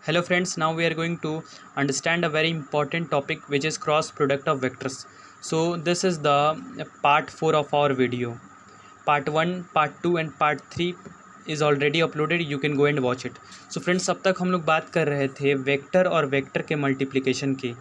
Hello friends, now we are going to understand a very important topic which is cross product of vectors. So this is the part 4 of our video. Part 1, part 2 and part 3 is already uploaded. You can go and watch it. So friends, अब तक हम लोग बात कर रहे थे vector और vector के मल्टीप्लिकेशन की।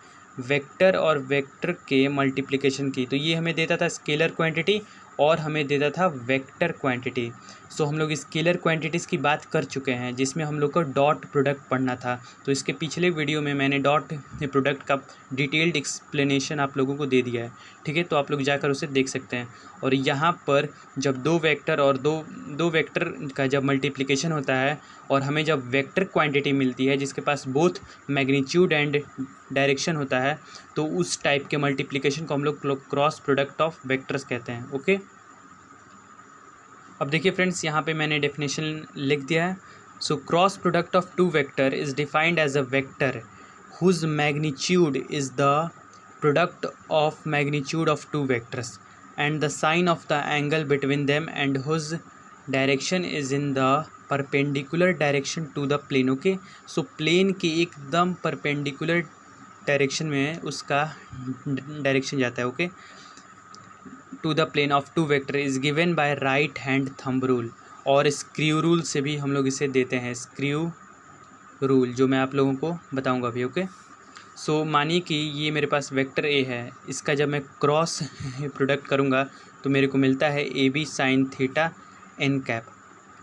वेक्टर और वेक्टर के मल्टीप्लिकेशन की तो ये हमें देता था स्केलर क्वांटिटी और हमें देता था वेक्टर क्वांटिटी। सो हम लोग स्केलर क्वांटिटीज़ की बात कर चुके हैं जिसमें हम लोग को डॉट प्रोडक्ट पढ़ना था। तो इसके पिछले वीडियो में मैंने डॉट प्रोडक्ट का डिटेल्ड एक्सप्लेनेशन आप लोगों को दे दिया है, ठीक है। तो आप लोग जाकर उसे देख सकते हैं। और यहाँ पर जब दो वेक्टर और दो वेक्टर का जब मल्टीप्लिकेशन होता है और हमें जब वेक्टर क्वांटिटी मिलती है जिसके पास बोथ मैग्नीट्यूड एंड डायरेक्शन होता है, तो उस टाइप के मल्टीप्लिकेशन को हम लोग क्रॉस प्रोडक्ट ऑफ वेक्टर्स कहते हैं। ओके, अब देखिए फ्रेंड्स, यहाँ पे मैंने डेफिनेशन लिख दिया है। So cross product of two vector is defined as a vector whose magnitude is the product of magnitude of two vectors and the sine of the angle between them and whose direction is in the perpendicular direction to the plane. Okay, so plane के एकदम perpendicular direction में उसका direction जाता है। Okay, to the plane of two vector is given by right hand thumb rule, और screw rule से भी हम लोग इसे देते हैं, स्क्रू रूल, जो मैं आप लोगों को बताऊंगा अभी। ओके, सो मानिए कि ये मेरे पास वेक्टर ए है, इसका जब मैं क्रॉस प्रोडक्ट करूंगा तो मेरे को मिलता है A B sine theta N cap.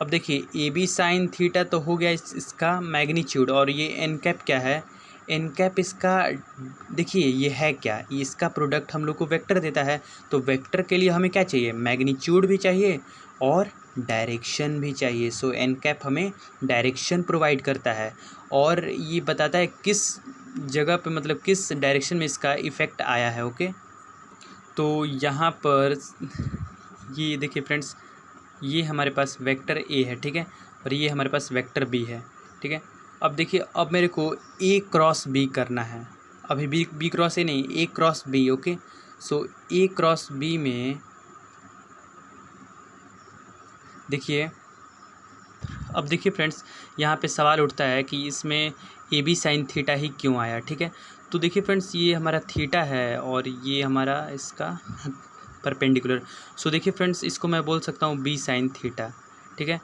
अब देखिए, ए बी साइन थीटा तो हो गया इसका मैग्नीट्यूड, और ये एन कैप क्या है? एन कैप इसका, देखिए ये है क्या, इसका प्रोडक्ट हम लोग को वेक्टर देता है। तो वेक्टर के लिए हमें क्या चाहिए? मैग्नीट्यूड भी चाहिए और डायरेक्शन भी चाहिए। सो एन कैप हमें डायरेक्शन प्रोवाइड करता है और ये बताता है किस जगह पे, मतलब किस डायरेक्शन में इसका इफ़ेक्ट आया है। ओके, तो यहाँ पर ये देखिए फ्रेंड्स, ये हमारे पास वेक्टर ए है, ठीक है, और ये हमारे पास वेक्टर बी है, ठीक है। अब देखिए, अब मेरे को ए क्रॉस बी करना है, अभी बी क्रॉस ए नहीं, ए क्रॉस बी। ओके, सो ए क्रॉस बी में देखिए, अब देखिए फ्रेंड्स, यहाँ पे सवाल उठता है कि इसमें ए बी साइन थीटा ही क्यों आया, ठीक है। तो देखिए फ्रेंड्स, ये हमारा थीटा है और ये हमारा इसका परपेंडिकुलर। सो देखिए फ्रेंड्स, इसको मैं बोल सकता हूँ बी साइन थीटा, ठीक है,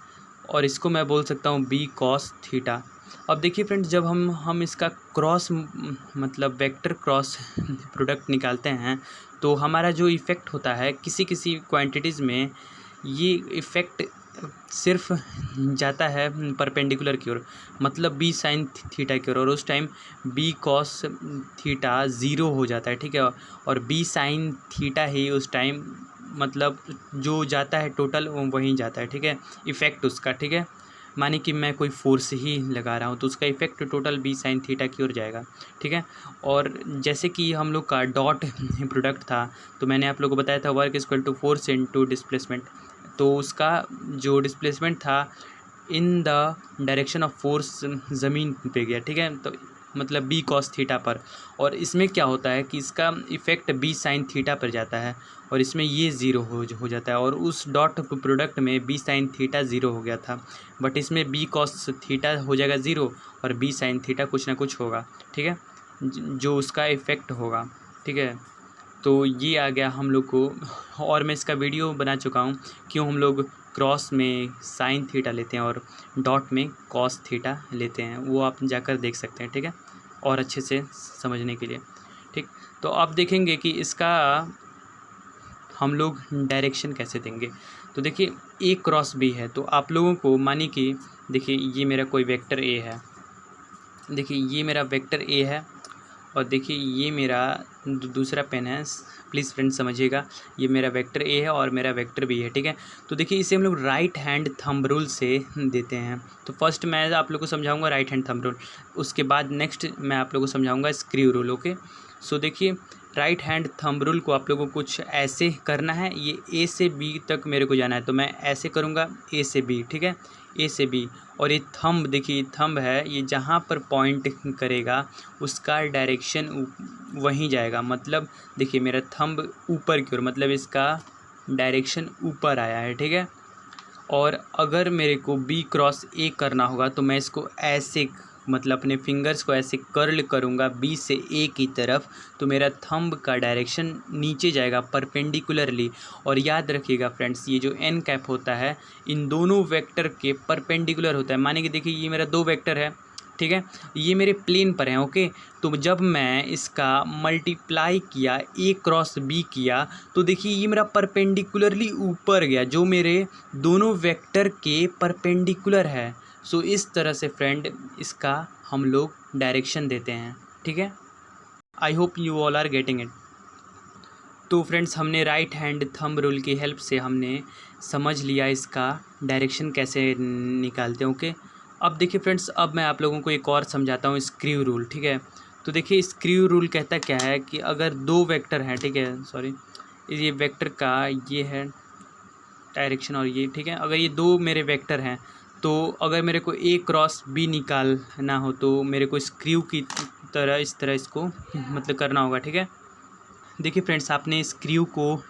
और इसको मैं बोल सकता हूँ बी कॉस थीटा। अब देखिए फ्रेंड्स, जब हम इसका क्रॉस मतलब वेक्टर क्रॉस प्रोडक्ट निकालते हैं तो हमारा जो इफ़ेक्ट होता है किसी किसी क्वांटिटीज़ में, ये इफ़ेक्ट सिर्फ जाता है परपेंडिकुलर की ओर, मतलब बी साइन थीटा की ओर, और उस time B cos theta zero हो जाता है, ठीक है, और बी साइन थीटा ही उस टाइम मतलब जो जाता है टोटल वहीं जाता है, ठीक है, इफ़ेक्ट उसका, ठीक है। माने कि मैं कोई फोर्स ही लगा रहा हूँ तो उसका effect total B sine theta की ओर जाएगा, ठीक है। और जैसे कि हम लोग का डॉट प्रोडक्ट था, तो मैंने आप लोगों को बताया था work equal to force into displacement, तो उसका जो डिस्प्लेसमेंट था in the direction of force ज़मीन पे गया, ठीक है, तो मतलब बी कॉस थीटा पर। और इसमें क्या होता है कि इसका इफ़ेक्ट बी साइन थीटा पर जाता है और इसमें ये ज़ीरो हो जाता है, और उस डॉट प्रोडक्ट में बी साइन थीटा ज़ीरो हो गया था, बट इसमें बी कॉस थीटा हो जाएगा ज़ीरो और बी साइन थीटा कुछ ना कुछ होगा, ठीक है, जो उसका इफ़ेक्ट होगा, ठीक है। तो ये आ गया हम लोग को, और मैं इसका वीडियो बना चुका हूँ क्यों हम लोग क्रॉस में साइन थीटा लेते हैं और डॉट में कॉस थीटा लेते हैं, वो आप जाकर देख सकते हैं, ठीक है, और अच्छे से समझने के लिए, ठीक। तो आप देखेंगे कि इसका हम लोग डायरेक्शन कैसे देंगे। तो देखिए, ए क्रॉस बी है, तो आप लोगों को मानिए कि देखिए ये मेरा कोई वेक्टर ए है, देखिए ये मेरा वेक्टर ए है, और देखिए ये मेरा दूसरा पेन है, प्लीज़ फ्रेंड्स समझिएगा, ये मेरा वेक्टर ए है और मेरा वेक्टर बी है, ठीक है। तो देखिए इसे हम लोग राइट हैंड थंब रूल से देते हैं। तो फर्स्ट मैं आप लोग को समझाऊंगा राइट हैंड थंब रूल, उसके बाद नेक्स्ट मैं आप लोग को समझाऊंगा स्क्रू रूल। ओके, सो देखिए राइट हैंड थंब रूल को आप लोगों को कुछ ऐसे करना है, ये ए से बी तक मेरे को जाना है, तो मैं ऐसे करूँगा ए से बी, ठीक है, ए से बी। और ये थंब, देखिए थंब है, ये जहाँ पर पॉइंट करेगा उसका डायरेक्शन वहीं जाएगा, मतलब देखिए मेरा थंब ऊपर की ओर, मतलब इसका डायरेक्शन ऊपर आया है, ठीक है। और अगर मेरे को बी क्रॉस ए करना होगा तो मैं इसको ऐसे मतलब अपने फिंगर्स को ऐसे कर्ल करूँगा बी से ए की तरफ, तो मेरा थंब का डायरेक्शन नीचे जाएगा परपेंडिकुलरली। और याद रखिएगा फ्रेंड्स, ये जो एन कैप होता है इन दोनों वेक्टर के परपेंडिकुलर होता है। माने कि देखिए ये मेरा 2 वेक्टर है, ठीक है, ये मेरे प्लेन पर हैं, ओके। तो जब मैं इसका मल्टीप्लाई किया ए क्रॉस बी किया, तो देखिए ये मेरा परपेंडिकुलरली ऊपर गया, जो मेरे दोनों वेक्टर के परपेंडिकुलर है। सो इस तरह से फ्रेंड इसका हम लोग डायरेक्शन देते हैं, ठीक है। I hope you all are getting it. तो फ्रेंड्स हमने राइट हैंड थंब रूल की हेल्प से हमने समझ लिया इसका डायरेक्शन कैसे निकालते हैं, ओके। अब देखिए फ्रेंड्स, अब मैं आप लोगों को एक और समझाता हूँ स्क्रू रूल, ठीक है। तो देखिए स्क्रू रूल कहता क्या है कि अगर 2 वेक्टर हैं, ठीक है, सॉरी ये वेक्टर का ये है डायरेक्शन और ये, ठीक है, अगर ये 2 मेरे वेक्टर हैं, तो अगर मेरे को ए क्रॉस बी निकालना हो तो मेरे को स्क्रू की तरह इस तरह इसको मतलब करना होगा, ठीक है। देखिए फ्रेंड्स, आपने स्क्रू को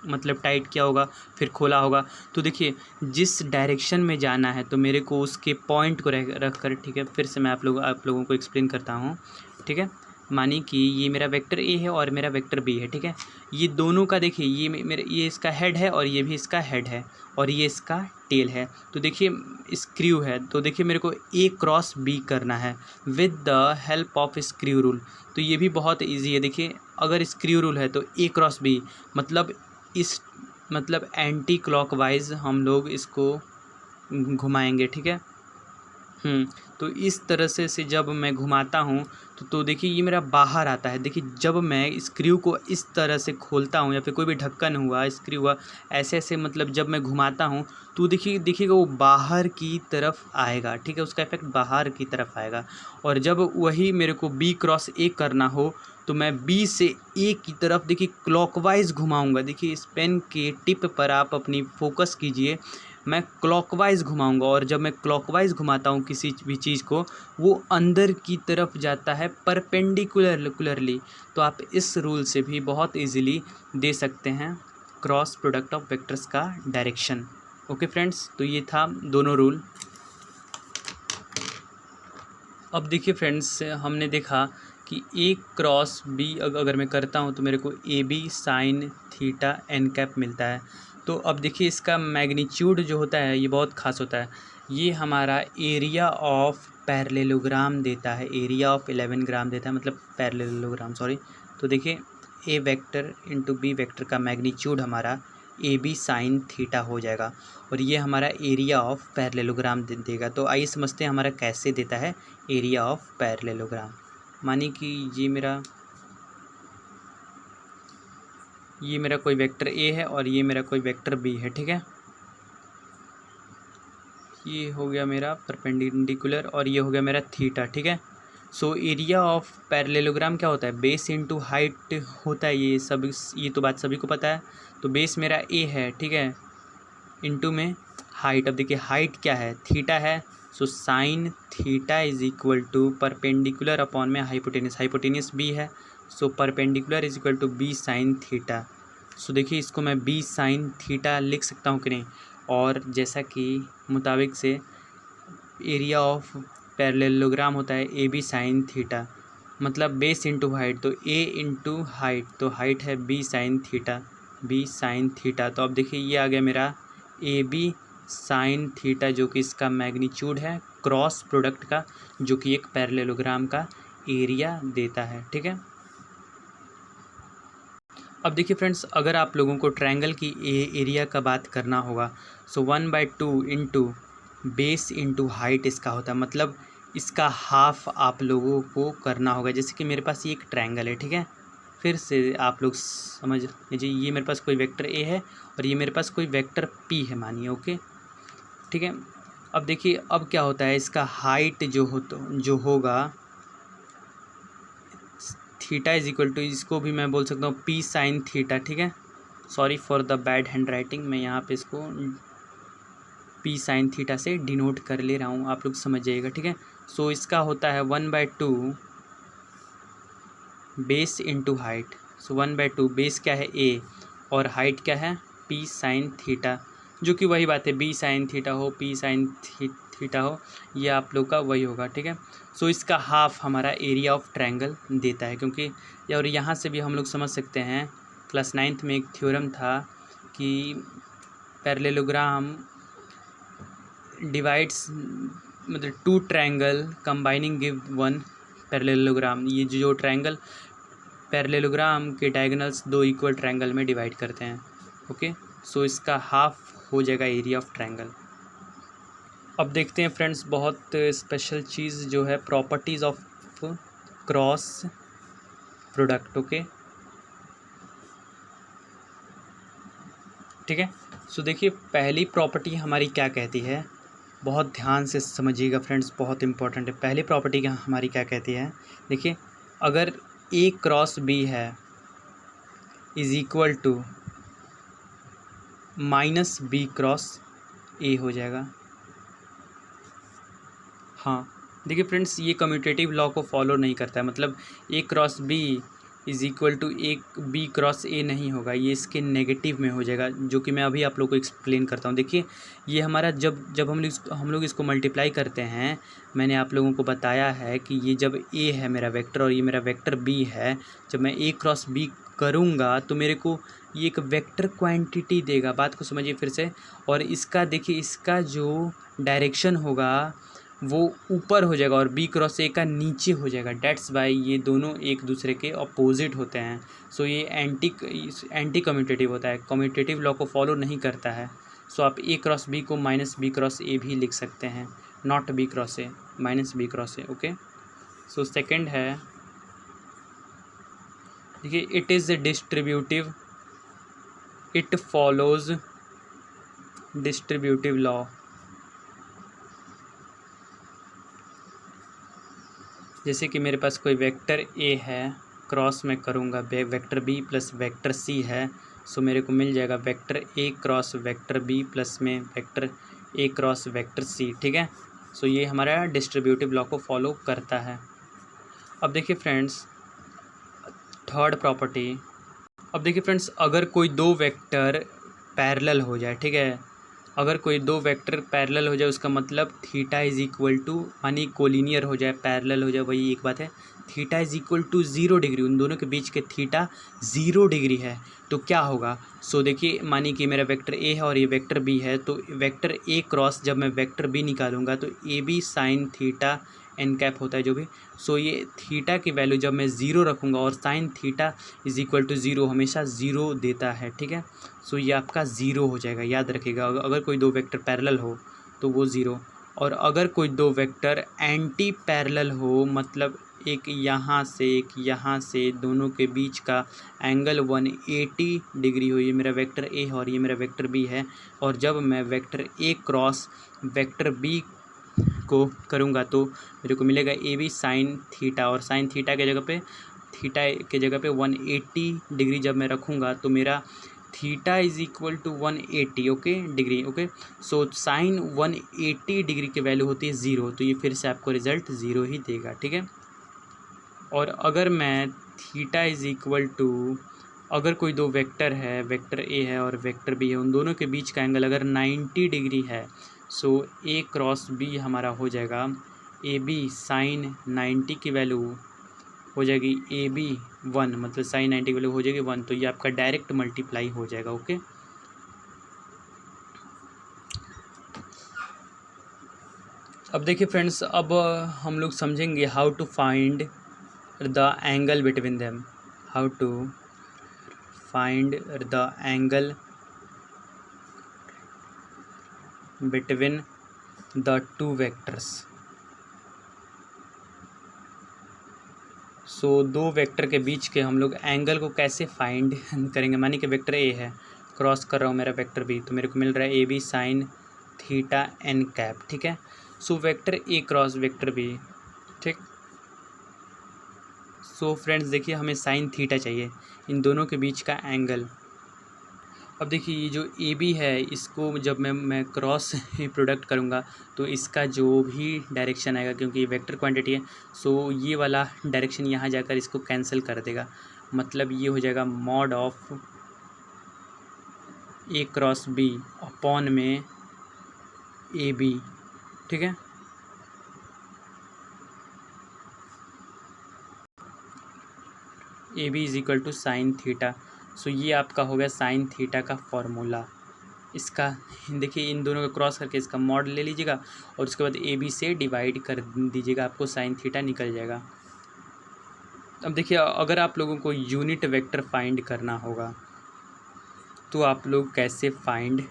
मतलब टाइट किया होगा, फिर खोला होगा, तो देखिए जिस डायरेक्शन में जाना है तो मेरे को उसके पॉइंट को रख कर, ठीक है, फिर से मैं आप लोगों को एक्सप्लेन करता हूँ, ठीक है। मानिए कि ये मेरा वेक्टर ए है और मेरा वेक्टर बी है, ठीक है। ये दोनों का देखिए ये इसका हेड है और ये भी इसका हेड है और ये इसका टेल है। तो देखिए स्क्रू है, तो देखिए मेरे को ए क्रॉस बी करना है with the help of screw rule. तो ये भी बहुत इजी है। देखिए अगर स्क्रू रूल है तो ए क्रॉस बी मतलब एंटी क्लॉकवाइज हम लोग इसको घुमाएंगे, ठीक है। तो इस तरह से जब मैं घुमाता हूँ तो देखिए ये मेरा बाहर आता है। देखिए जब मैं स्क्रू को इस तरह से खोलता हूँ या फिर कोई भी ढक्कन हुआ, स्क्रू हुआ, ऐसे मतलब जब मैं घुमाता हूँ तो देखिएगा वो बाहर की तरफ आएगा, ठीक है, उसका इफेक्ट बाहर की तरफ आएगा। और जब वही मेरे को बी क्रॉस ए करना हो तो मैं बी से ए की तरफ देखिए क्लॉकवाइज घुमाऊँगा। देखिए इस पेन के टिप पर आप अपनी फोकस कीजिए, मैं क्लॉकवाइज घुमाऊंगा और जब मैं क्लॉकवाइज घुमाता हूँ किसी भी चीज़ को, वो अंदर की तरफ जाता है परपेंडिकुलरली। तो आप इस रूल से भी बहुत इजीली दे सकते हैं क्रॉस प्रोडक्ट ऑफ वेक्टर्स का डायरेक्शन, ओके फ्रेंड्स। तो ये था दोनों रूल। अब देखिए फ्रेंड्स, हमने देखा कि ए क्रॉस बी अगर मैं करता हूँ तो मेरे को A B sine theta N cap मिलता है। तो अब देखिए इसका मैग्नीट्यूड जो होता है ये बहुत खास होता है। ये हमारा एरिया ऑफ पैरेललोग्राम देता है, एरिया ऑफ 11 ग्राम देता है, मतलब पैरेललोग्राम, सॉरी। तो देखिए ए वेक्टर इंटू बी वेक्टर का मैग्नीट्यूड हमारा ए बी साइन थीटा हो जाएगा और ये हमारा एरिया ऑफ पैरेललोग्राम देगा। तो आइए समझते हैं हमारा कैसे देता है एरिया ऑफ पैरेललोग्राम। मानिए कि ये मेरा कोई वेक्टर ए है और ये मेरा कोई वेक्टर बी है, ठीक है। ये हो गया मेरा परपेंडिकुलर और ये हो गया मेरा थीटा, ठीक है। सो एरिया ऑफ पैरेललोग्राम क्या होता है, बेस इनटू हाइट होता है। ये तो बात सभी को पता है। तो बेस मेरा ए है, ठीक है, इनटू में हाइट। अब देखिए हाइट क्या है, थीटा है। So sine theta is equal to perpendicular upon में हाइपोटेनियस बी है। So perpendicular is equal to B sine theta. So देखिए इसको मैं बी साइन थीटा लिख सकता हूँ कि नहीं। और जैसा कि मुताबिक से एरिया ऑफ पैरेललोग्राम होता है ए बी साइन थीटा, मतलब बेस इंटू हाइट, तो ए इंटू हाइट, तो हाइट है बी साइन थीटा। तो अब देखिए ये आ गया मेरा ए बी साइन थीटा, जो कि इसका मैग्नीट्यूड है क्रॉस प्रोडक्ट का, जो कि एक पैरेललोग्राम का एरिया देता है, ठीक है। अब देखिए फ्रेंड्स, अगर आप लोगों को ट्रायंगल की एरिया का बात करना होगा, सो 1/2 इंटू बेस इंटू हाइट इसका होता है, मतलब इसका हाफ आप लोगों को करना होगा। जैसे कि मेरे पास ये एक ट्रायंगल है, ठीक है, फिर से आप लोग समझ लीजिए, ये मेरे पास कोई वेक्टर ए है और ये मेरे पास कोई वेक्टर पी है, मानिए, ओके, ठीक है। अब देखिए अब क्या होता है, इसका हाइट जो होगा थीटा इज इक्वल टू, इसको भी मैं बोल सकता हूँ पी साइन थीटा, ठीक है। Sorry for the bad hand writing, मैं यहाँ पे इसको पी साइन थीटा से डिनोट कर ले रहा हूँ, आप लोग समझ जाइएगा, ठीक है। सो इसका होता है 1/2 बेस इंटू हाइट। सो 1/2 बेस क्या है ए और हाइट क्या है पी साइन थीटा, जो कि वही बात है, बी साइन थीटा हो पी साइन थीटा हो, ये आप लोग का वही होगा, ठीक है। सो इसका हाफ हमारा एरिया ऑफ ट्रायंगल देता है, क्योंकि और यहाँ से भी हम लोग समझ सकते हैं, क्लास 9th में एक थ्योरम था कि पैरेललोग्राम डिवाइड्स, मतलब 2 ट्रायंगल कंबाइनिंग गिव 1 पैरेललोग्राम। ये जो ट्रायंगल पैरेललोग्राम के डायगोनल्स 2 इक्वल ट्रायंगल में डिवाइड करते हैं, ओके। सो इसका हाफ हो जाएगा एरिया ऑफ ट्रायंगल। अब देखते हैं फ्रेंड्स बहुत स्पेशल चीज़ जो है, properties of cross product, okay, ठीक है। सो देखिए पहली प्रॉपर्टी हमारी क्या कहती है, बहुत ध्यान से समझिएगा फ्रेंड्स, बहुत इंपॉर्टेंट है। पहली प्रॉपर्टी हमारी क्या कहती है, देखिए अगर ए क्रॉस बी है is equal to minus B cross A हो जाएगा। हाँ देखिए फ्रेंड्स, ये कम्यूटेटिव लॉ को फॉलो नहीं करता है, मतलब A cross B is equal to A B cross A नहीं होगा, ये इसके नेगेटिव में हो जाएगा, जो कि मैं अभी आप लोग को एक्सप्लेन करता हूँ। देखिए ये हमारा जब हम लोग इसको मल्टीप्लाई करते हैं, मैंने आप लोगों को बताया है कि ये जब ए है मेरा वेक्टर और ये मेरा वेक्टर बी है, जब मैं ए क्रॉस बी करूँगा तो मेरे को ये एक वेक्टर क्वांटिटी देगा। बात को समझिए फिर से, और इसका देखिए इसका जो डायरेक्शन होगा वो ऊपर हो जाएगा और बी क्रॉस ए का नीचे हो जाएगा। डेट्स बाय ये दोनों एक दूसरे के अपोजिट होते हैं। सो ये एंटी कम्यूटेटिव होता है, कम्यूटेटिव लॉ को फॉलो नहीं करता है। सो आप ए क्रॉस बी को माइनस बी क्रॉस ए भी लिख सकते हैं, not B cross A, minus B cross A, okay. So second है, देखिए it is distributive, it follows distributive law. जैसे कि मेरे पास कोई वेक्टर ए है, क्रॉस में करूँगा vector B plus vector C है, सो मेरे को मिल जाएगा vector A cross vector B plus में vector A cross vector C, ठीक है। सो ये हमारा डिस्ट्रीब्यूटिव लॉ को फॉलो करता है। अब देखिए फ्रेंड्स थर्ड प्रॉपर्टी, अब देखिए फ्रेंड्स अगर कोई दो वेक्टर पैरेलल हो जाए, ठीक है, अगर कोई दो वेक्टर पैरेलल हो जाए उसका मतलब थीटा इज़ इक्वल टू, मानी कोलिनियर हो जाए, पैरेलल हो जाए, वही एक बात है, theta is equal to 0 degree, उन दोनों के बीच के थीटा 0 डिग्री है, तो क्या होगा। सो देखिए मानी कि मेरा वेक्टर ए है और ये वेक्टर बी है, तो वेक्टर ए क्रॉस जब मैं वेक्टर बी निकालूंगा तो A B sine theta N cap होता है जो भी। सो ये थीटा की वैल्यू जब मैं 0 रखूँगा और sine theta is equal to 0 हमेशा 0 देता है, ठीक है। सो ये आपका 0 हो जाएगा, याद रखिएगा। अगर कोई दो वेक्टर पैरेलल हो तो वो 0, और अगर कोई दो वेक्टर एंटी पैरेलल हो, मतलब एक यहाँ से एक यहाँ से, दोनों के बीच का एंगल 180 डिग्री हो, ये मेरा वेक्टर ए है और ये मेरा वेक्टर बी है, और जब मैं vector A cross vector B को करूँगा तो मेरे को मिलेगा ए बी साइन थीटा, और साइन थीटा के जगह पे 180 डिग्री जब मैं रखूँगा तो मेरा theta is equal to 180, okay, degree, okay. So sine 180 degree की वैल्यू होती है 0, तो ये फिर से आपको रिज़ल्ट 0 ही देगा, ठीक है। और अगर मैं थीटा इज़ इक्वल टू, अगर कोई दो वेक्टर है, वेक्टर ए है और वेक्टर बी है, उन दोनों के बीच का एंगल अगर 90 डिग्री है, सो ए क्रॉस बी हमारा हो जाएगा ए बी साइन 90 की वैल्यू हो जाएगी ए बी 1, मतलब साइन 90 की वैल्यू हो जाएगी 1, तो ये आपका डायरेक्ट मल्टीप्लाई हो जाएगा, ओके। अब देखिए फ्रेंड्स, अब हम लोग समझेंगे how to find the angle between them, how to find the angle between the two vectors. So दो वेक्टर के बीच के हम लोग एंगल को कैसे फाइंड करेंगे। मानिए कि वेक्टर ए है, क्रॉस कर रहा हूँ मेरा वेक्टर बी, तो मेरे को मिल रहा है A B sine theta N cap, ठीक है। So vector A cross vector B, ठीक। सो फ्रेंड्स देखिए हमें साइन थीटा चाहिए, इन दोनों के बीच का एंगल। अब देखिए ये जो ए बी है, इसको जब मैं क्रॉस प्रोडक्ट करूँगा तो इसका जो भी डायरेक्शन आएगा, क्योंकि ये वेक्टर क्वांटिटी है, सो ये वाला डायरेक्शन यहाँ जाकर इसको कैंसिल कर देगा, मतलब ये हो जाएगा mod of A cross B upon में ए बी, ठीक है। A B is equal to sine theta. So ये आपका हो गया साइन थीटा का फॉर्मूला। इसका देखिए इन दोनों को क्रॉस करके इसका मॉड ले लीजिएगा और उसके बाद ए बी से डिवाइड कर दीजिएगा, आपको साइन थीटा निकल जाएगा। अब देखिए अगर आप लोगों को यूनिट वेक्टर फाइंड करना होगा तो आप लोग कैसे फाइंड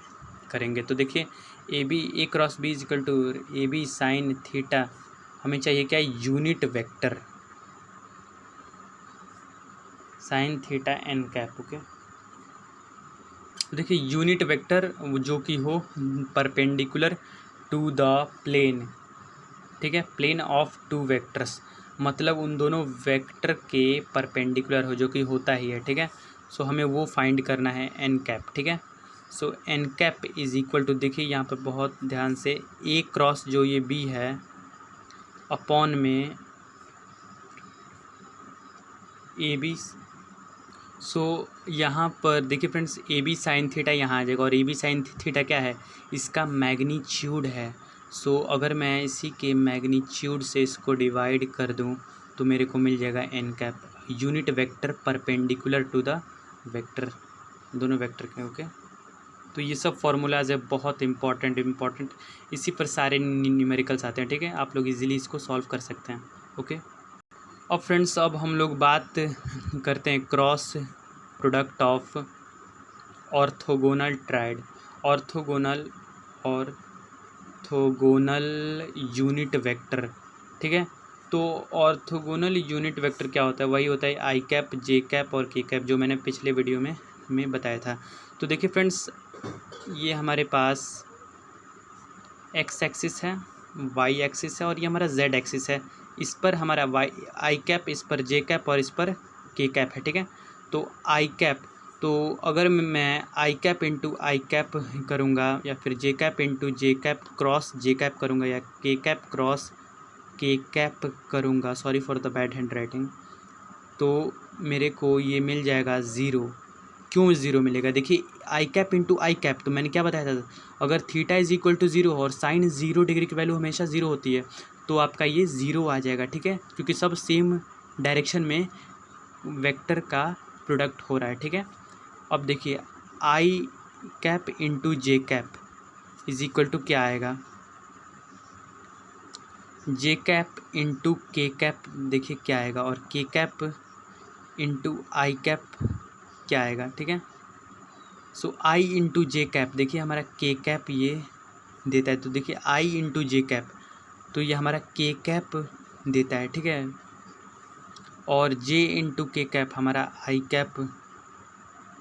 करेंगे। तो देखिए A B A cross B is equal to A B sine theta, हमें चाहिए क्या, unit vector sine theta N cap. Okay, देखिए यूनिट वेक्टर जो कि हो परपेंडिकुलर टू द प्लेन, ठीक है, प्लेन ऑफ टू वेक्टर्स, मतलब उन दोनों वेक्टर के परपेंडिकुलर हो, जो कि होता ही है, ठीक है। सो हमें वो फाइंड करना है एन कैप, ठीक है। So N cap is equal to, देखिए यहाँ पर बहुत ध्यान से ए क्रॉस जो ये बी है अपॉन में ए बी। सो यहाँ पर देखिए friends A B sine theta यहाँ आ जाएगा और ए बी साइन थीटा क्या है, इसका मैग्नीट्यूड है। सो अगर मैं इसी के मैग्नीट्यूड से इसको डिवाइड कर दूँ तो मेरे को मिल जाएगा n cap, unit vector perpendicular to the vector, दोनों वेक्टर के। ओके, तो ये सब फार्मूलाज है बहुत इम्पॉर्टेंट, इसी पर सारे न्यूमेरिकल्स आते हैं, ठीक है। आप लोग इजीली इसको सॉल्व कर सकते हैं। ओके, अब फ्रेंड्स अब हम लोग बात करते हैं cross product of orthogonal tried, orthogonal unit vector, ठीक है। तो ऑर्थोगोनल यूनिट वेक्टर क्या होता है, वही होता है आई कैप, जे कैप और के कैप, जो मैंने पिछले वीडियो में बताया था। तो देखिए फ्रेंड्स ये हमारे पास एक्स एक्सिस है, वाई एक्सिस है और ये हमारा जेड एक्सिस है। इस पर हमारा वाई आई कैप, इस पर जे कैप और इस पर के कैप है, ठीक है। तो आई कैप, तो अगर मैं आई कैप इंटू आई कैप करूँगा या फिर जे cap into J cap cross जे कैप करूँगा या के कैप क्रॉस के कैप करूँगा, sorry for the bad hand writing, तो मेरे को ये मिल जाएगा ज़ीरो। क्यों ज़ीरो मिलेगा, देखिए I cap into I cap, तो मैंने क्या बताया था, अगर theta is equal to zero और साइन 0 डिग्री की वैल्यू हमेशा ज़ीरो होती है, तो आपका ये ज़ीरो आ जाएगा, ठीक है, क्योंकि सब सेम डायरेक्शन में वेक्टर का प्रोडक्ट हो रहा है, ठीक है। अब देखिए I cap into J cap is equal to क्या आएगा, J cap into K cap, देखिए क्या आएगा, और के कैप इंटू आई कैप क्या आएगा, ठीक है। सो आई इंटू जे कैप, देखिए हमारा के कैप ये देता है, तो देखिए आई इंटू जे कैप, तो ये हमारा के कैप देता है, ठीक है, और जे इंटू के कैप हमारा आई कैप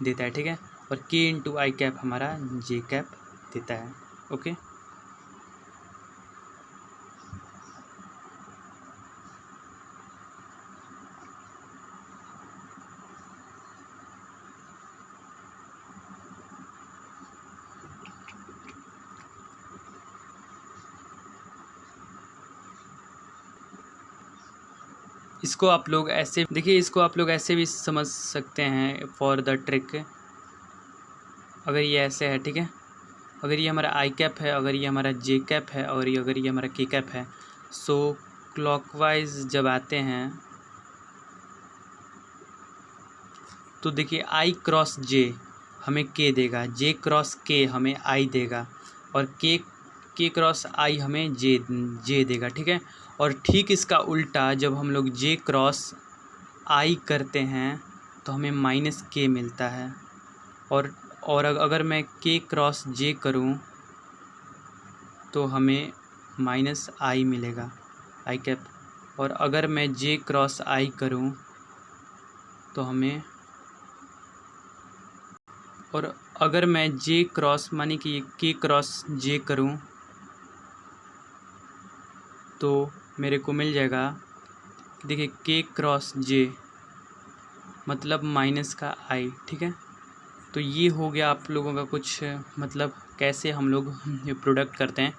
देता है, ठीक है, और के इंटू आई कैप हमारा जे कैप देता है। ओके, इसको आप लोग ऐसे देखिए, इसको आप लोग ऐसे भी समझ सकते हैं फॉर द ट्रिक। अगर ये ऐसे है, ठीक है, अगर ये हमारा आई कैप है, अगर ये हमारा जे कैप है और ये अगर ये हमारा के कैप है, सो क्लॉकवाइज जब आते हैं तो देखिए आई क्रॉस जे हमें के देगा, जे क्रॉस के हमें आई देगा और के क्रॉस आई हमें जे देगा, ठीक है। और ठीक इसका उल्टा जब हम लोग जे क्रॉस आई करते हैं तो हमें माइनस के मिलता है, और अगर मैं के क्रॉस जे करूं तो हमें माइनस आई मिलेगा, आई कैप, और अगर मैं जे क्रॉस आई करूं तो हमें, और अगर मैं जे क्रॉस माने कि के क्रॉस जे करूं तो मेरे को मिल जाएगा, देखिए के क्रॉस जे मतलब माइनस का आई, ठीक है। तो ये हो गया आप लोगों का कुछ मतलब कैसे हम लोग प्रोडक्ट करते हैं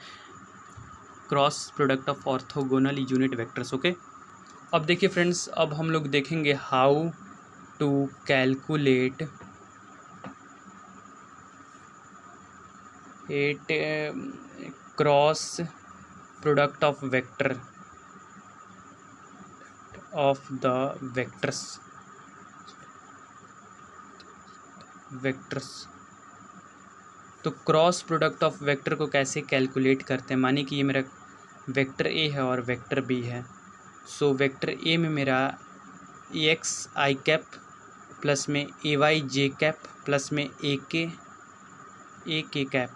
cross product of orthogonal unit vectors. Okay, अब देखिए फ्रेंड्स अब हम लोग देखेंगे how to calculate it cross product of vector of the vectors. तो क्रॉस प्रोडक्ट ऑफ वेक्टर को कैसे कैलकुलेट करते हैं, मानिए कि ये मेरा वेक्टर ए है और वेक्टर बी है। सो वेक्टर ए में मेरा ए एक्स आई कैप प्लस में ए वाई जे कैप प्लस में ए के कैप,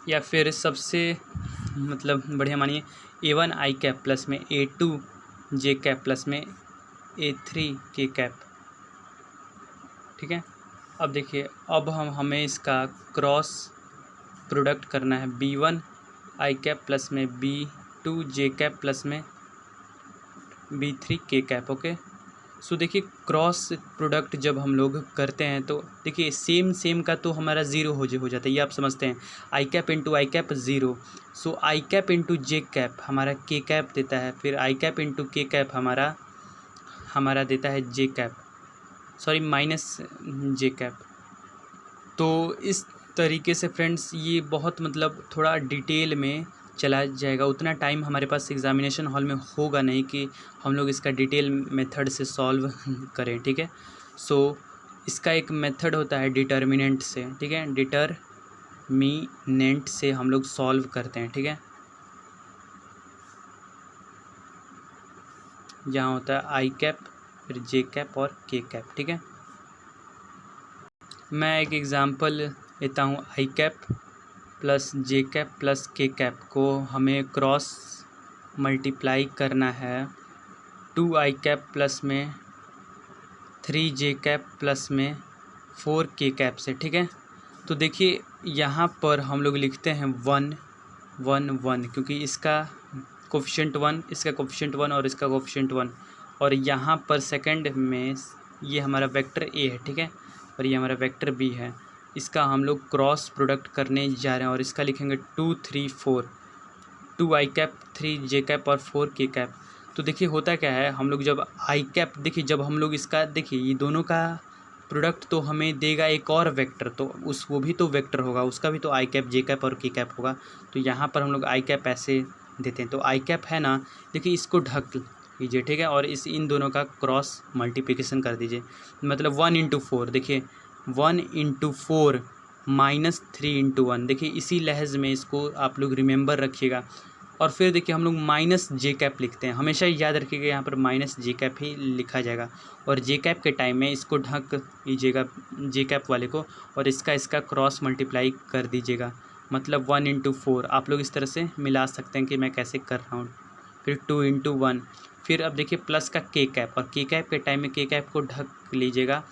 या फिर सबसे मतलब बढ़िया मानिए ए वन आई कैप प्लस में ए टू जे कैप प्लस में ए थ्री के कैप। ठीक है, अब देखिए, अब हमें इसका क्रॉस प्रोडक्ट करना है B one I cap plus में B two J cap plus में B three K cap. Okay, so देखिए क्रॉस प्रोडक्ट जब हम लोग करते हैं तो देखिए सेम का तो हमारा ज़ीरो हो जाता है, ये आप समझते हैं। आई cap into I cap zero, so I cap into J cap हमारा के कैप देता है, फिर आई कैप इंटू के कैप हमारा देता है जे कैप, सॉरी माइनस जे कैप। तो इस तरीके से फ्रेंड्स ये बहुत मतलब थोड़ा डिटेल में चला जाएगा, उतना टाइम हमारे पास एग्ज़ामिनेशन हॉल में होगा नहीं कि हम लोग इसका डिटेल मेथड से सॉल्व करें। ठीक है, सो इसका एक मेथड होता है डिटर्मिनेंट से। ठीक है, डिटर्मिनेंट से हम लोग सॉल्व करते हैं। ठीक है, यहाँ होता है आई कैप फिर जे कैप और के कैप। ठीक है, मैं एक एग्ज़ाम्पल लेता हूँ। आई कैप प्लस जे कैप प्लस के कैप को हमें क्रॉस मल्टीप्लाई करना है टू आई कैप प्लस में थ्री जे कैप प्लस में फोर के कैप से। ठीक है, तो देखिए यहाँ पर हम लोग लिखते हैं 1 1 1 क्योंकि इसका कोफिशिएंट 1, इसका कोफिशिएंट 1 और इसका कोफिशिएंट 1, और यहाँ पर सेकंड में ये हमारा वेक्टर ए है। ठीक है, और ये हमारा वेक्टर बी है। इसका हम लोग क्रॉस प्रोडक्ट करने जा रहे हैं और इसका लिखेंगे 2 3 4, 2 आई कैप 3 जे कैप और 4 के कैप। तो देखिए होता क्या है, हम लोग जब आई कैप देखिए जब हम लोग इसका देखिए ये दोनों का प्रोडक्ट तो हमें देगा एक और वेक्टर, तो वो भी तो वेक्टर होगा, उसका भी तो आई कैप जे कैप और के कैप होगा। तो यहाँ पर हम लोग आई कैप ऐसे देते हैं, तो आई कैप है ना, देखिए इसको ढक लीजिए। ठीक है, और इन दोनों का क्रॉस मल्टीप्लिकेशन कर दीजिए, मतलब 1 इंटू 4। देखिए 1 इंटू 4 माइनस 3 इंटू 1। देखिए इसी लहज़ में इसको आप लोग रिमेंबर रखिएगा। और फिर देखिए हम लोग माइनस जे कैप लिखते हैं, हमेशा याद रखिएगा यहाँ पर माइनस जे कैप ही लिखा जाएगा, और जे कैप के टाइम में इसको ढक लीजिएगा जे कैप वाले को, और इसका क्रॉस मल्टीप्लाई कर दीजिएगा, मतलब 1 इंटू 4। आप लोग इस तरह से मिला सकते हैं कि मैं कैसे कर रहा हूँ। फिर 2 इंटू 1, फिर अब देखिए प्लस का के कैप, और के कैप के टाइम में के कैप को ढक लीजिएगा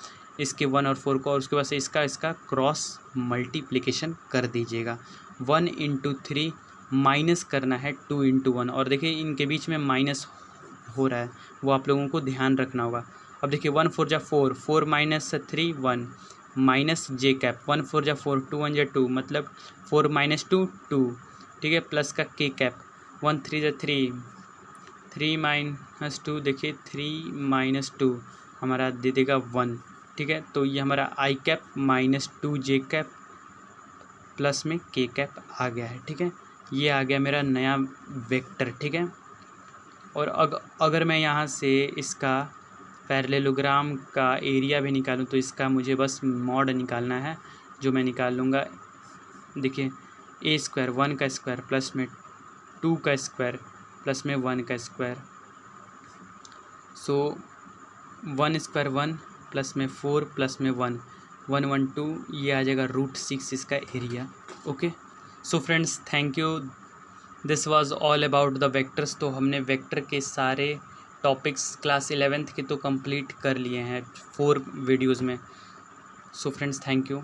इसके 1 और 4 को, और उसके बाद से इसका क्रॉस मल्टीप्लिकेशन कर दीजिएगा। 1 इंटू 3 माइनस करना है 2 इंटू 1, और देखिए इनके बीच में माइनस हो रहा है, वो आप लोगों को ध्यान रखना होगा। अब देखिए 1 4 जा 4, 4 माइनस 3 1 माइनस जे कैप, 1 4 जा 4, 2 1 जा 2, मतलब 4 माइनस 2 2। ठीक है, प्लस का के कैप 1 3 जा 3, 3 माइनस 2, देखिए 3 माइनस 2 हमारा दे देगा 1। ठीक है, तो ये हमारा आई कैप माइनस 2 जे कैप प्लस में के कैप आ गया है। ठीक है, ये आ गया मेरा नया वेक्टर। ठीक है, और अगर मैं यहाँ से इसका पैरेललोग्राम का एरिया भी निकालूँ तो इसका मुझे बस मॉड निकालना है, जो मैं निकाल लूँगा। देखिए ए स्क्वायर 1 का स्क्वायर प्लस में 2 का स्क्वायर प्लस में 1 का स्क्वायर, सो 1 स्क्वायर 1 प्लस में 4 प्लस में 1 1 1 2, ये आ जाएगा √6 इसका area. Okay, so friends thank you, this was all about the vectors. तो हमने वेक्टर के सारे टॉपिक्स क्लास 11th के तो कंप्लीट कर लिए हैं 4 वीडियोज़ में। So friends thank you.